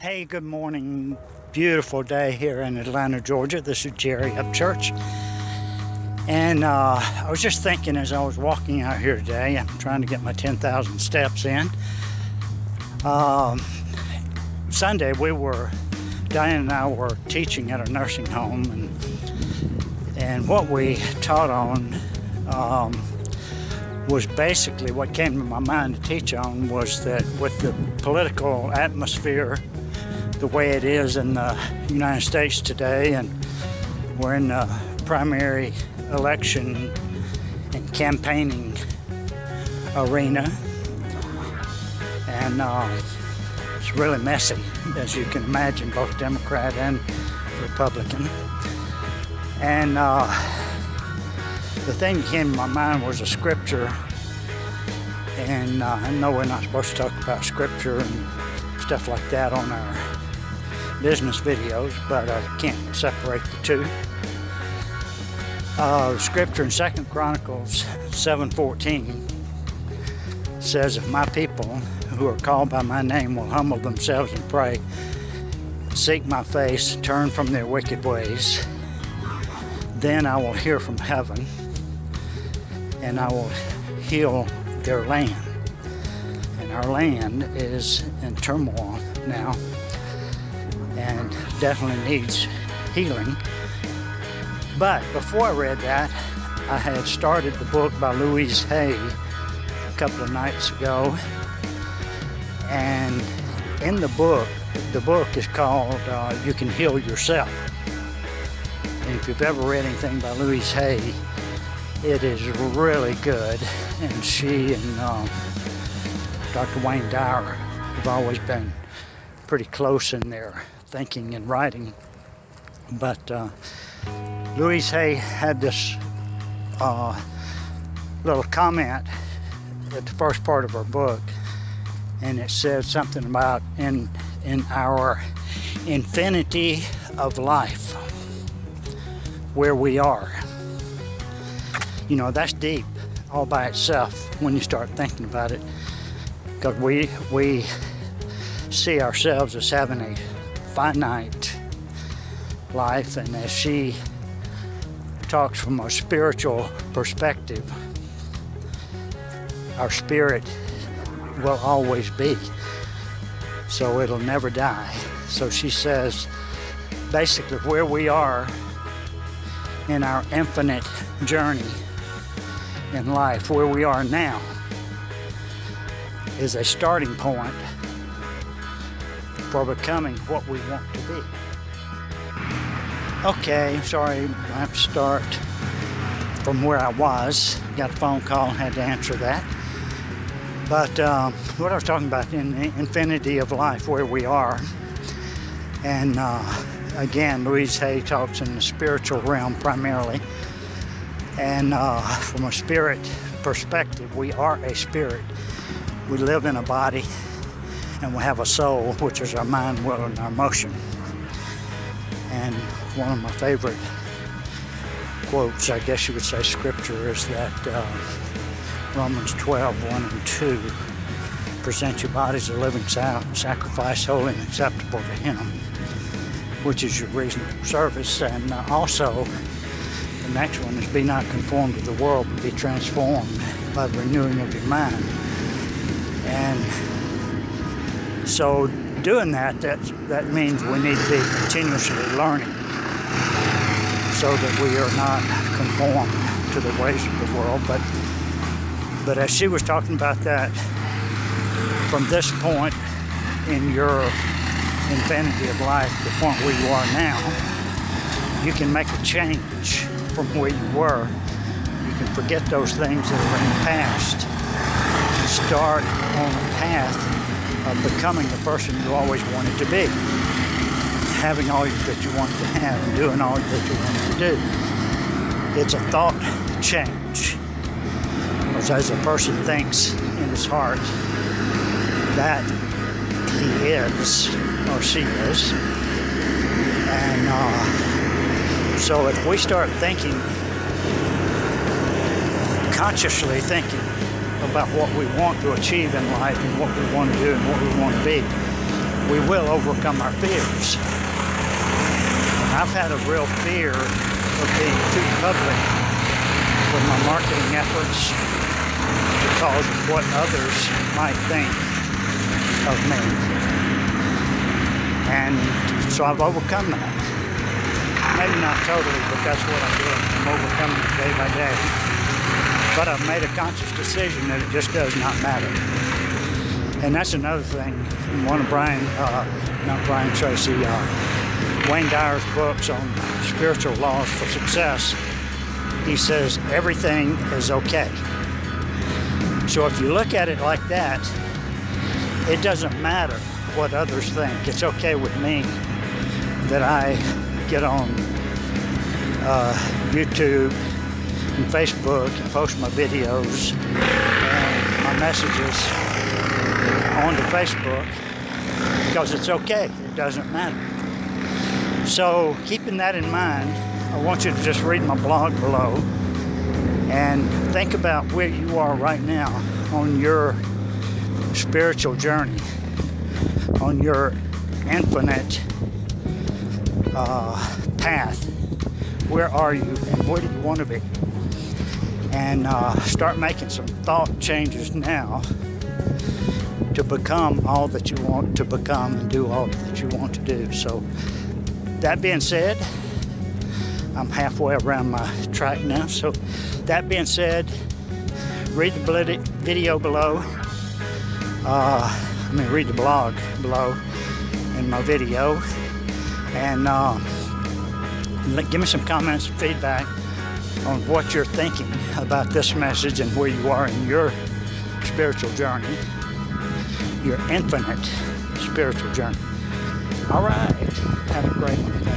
Hey, good morning. Beautiful day here in Atlanta, Georgia. This is Jerry Upchurch. And I was just thinking as I was walking out here today, I'm trying to get my 10,000 steps in. Sunday, Diane and I were teaching at a nursing home, and what we taught on was basically what came to my mind to teach on was that with the political atmosphere the way it is in the United States today, and we're in the primary election and campaigning arena, and it's really messy, as you can imagine, both Democrat and Republican. And the thing that came to my mind was a scripture, and I know we're not supposed to talk about scripture and stuff like that on our business videos, but I can't separate the two. Scripture in 2 Chronicles 7:14 says, "If my people who are called by my name will humble themselves and pray, seek my face, turn from their wicked ways, then I will hear from heaven and I will heal their land." And our land is in turmoil now and definitely needs healing. But before I read that, I had started the book by Louise Hay a couple of nights ago, and in the book is called You Can Heal Yourself. And if you've ever read anything by Louise Hay, it is really good, and she and Dr. Wayne Dyer have always been pretty close in their thinking and writing. But Louise Hay had this little comment at the first part of her book, and it said something about in our infinity of life, where we are. You know, that's deep all by itself when you start thinking about it, because we see ourselves as having a finite life, and as she talks from a spiritual perspective, our spirit will always be, so it'll never die. So she says basically where we are in our infinite journey in life, where we are now, is a starting point for becoming what we want to be. Okay, sorry, I have to start from where I was. Got a phone call, had to answer that. But what I was talking about in the infinity of life, where we are, and again, Louise Hay talks in the spiritual realm primarily, and from a spirit perspective, we are a spirit. We live in a body, and we have a soul, which is our mind, will, and our emotion. And one of my favorite quotes, I guess you would say scripture, is that Romans 12:1 and 2, present your bodies a living sacrifice, holy and acceptable to Him, which is your reasonable service. And also, the next one is, be not conformed to the world, but be transformed by the renewing of your mind. And so doing that means we need to be continuously learning so that we are not conformed to the ways of the world. But as she was talking about that, from this point in your infinity of life, the point where you are now, you can make a change from where you were. You can forget those things that are in the past and start on a path of becoming the person you always wanted to be, having all that you wanted to have and doing all that you wanted to do. It's a thought change. Because as a person thinks in his heart that he is or she is, and so if we start thinking, consciously thinking about what we want to achieve in life and what we want to do and what we want to be, we will overcome our fears. And I've had a real fear of being too public with my marketing efforts because of what others might think of me. And so I've overcome that. Maybe not totally, but that's what I'm doing. I'm overcoming it day by day. But I've made a conscious decision that it just does not matter. And that's another thing. In one of Wayne Dyer's books on spiritual laws for success, he says everything is okay. So if you look at it like that, it doesn't matter what others think. It's okay with me that I get on YouTube and Facebook and post my videos and my messages onto Facebook because it's okay. It doesn't matter. So keeping that in mind, I want you to just read my blog below and think about where you are right now on your spiritual journey, on your infinite path. Where are you and where do you want to be? And start making some thought changes now to become all that you want to become and do all that you want to do. So that being said, I'm halfway around my track now. So that being said, read the video below. Read the blog below in my video, and give me some comments and feedback on what you're thinking about this message and where you are in your spiritual journey, your infinite spiritual journey. All right, have a great one.